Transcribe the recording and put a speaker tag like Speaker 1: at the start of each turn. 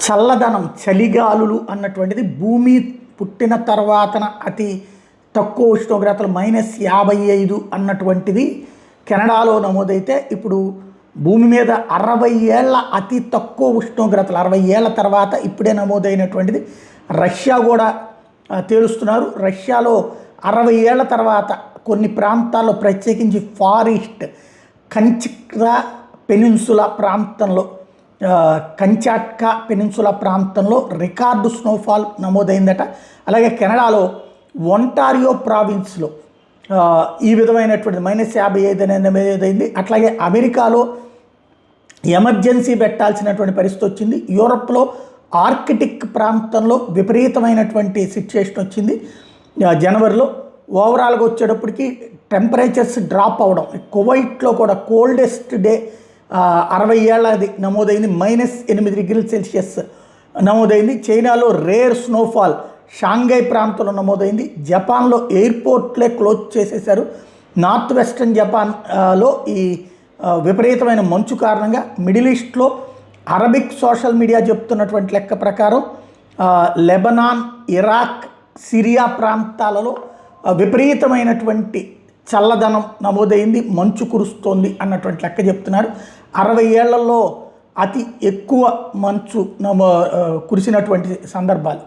Speaker 1: చల్లదనం చలిగాలులు అన్నటువంటిది భూమి పుట్టిన తర్వాతన అతి తక్కువ ఉష్ణోగ్రతలు -55 అన్నటువంటిది కెనడాలో నమోదైతే ఇప్పుడు భూమి మీద 60 ఏళ్ల అతి తక్కువ ఉష్ణోగ్రతలు 60 ఏళ్ల తర్వాత ఇప్పుడే నమోదైనటువంటిది రష్యా కూడా తేలుస్తున్నారు. రష్యాలో 60 ఏళ్ల తర్వాత కొన్ని ప్రాంతాల్లో ప్రత్యేకించి ఫార్ ఈస్ట్ కంచిక్రా పెనిన్సులా ప్రాంతంలో కంచాట్కా పెనిన్సులా ప్రాంతంలో రికార్డు స్నోఫాల్ నమోదైందట. అలాగే కెనడాలో ఒంటారియో ప్రావిన్స్లో ఈ విధమైనటువంటి -55 అనేది నమోదైంది. అట్లాగే అమెరికాలో ఎమర్జెన్సీ పెట్టాల్సినటువంటి పరిస్థితి వచ్చింది. యూరప్లో ఆర్కిటిక్ ప్రాంతంలో విపరీతమైన సిచ్యుయేషన్ వచ్చింది జనవరిలో. ఓవరాల్గా వచ్చేటప్పటికి టెంపరేచర్స్ డ్రాప్ అవ్వడం, కువైట్లో కూడా కోల్డెస్ట్ డే 60 ఏళ్ళది నమోదైంది, -8 డిగ్రీల సెల్సియస్ నమోదైంది. చైనాలో రేర్ స్నోఫాల్ షాంఘై ప్రాంతంలో నమోదైంది. జపాన్లో ఎయిర్పోర్ట్లే క్లోజ్ చేసేశారు. నార్త్ వెస్టర్న్ జపాన్లో ఈ విపరీతమైన మంచు కారణంగా మిడిల్ ఈస్ట్లో అరబిక్ సోషల్ మీడియా చెప్తున్నటువంటి లెక్క ప్రకారం లెబనాన్, ఇరాక్, సిరియా ప్రాంతాలలో విపరీతమైనటువంటి చల్లదనం నమోదైంది, మంచు కురుస్తోంది అన్నటువంటి లెక్క చెప్తున్నారు. 60 ఏళ్లలో అతి ఎక్కువ మంచు కురిసినటువంటి సందర్భాలు.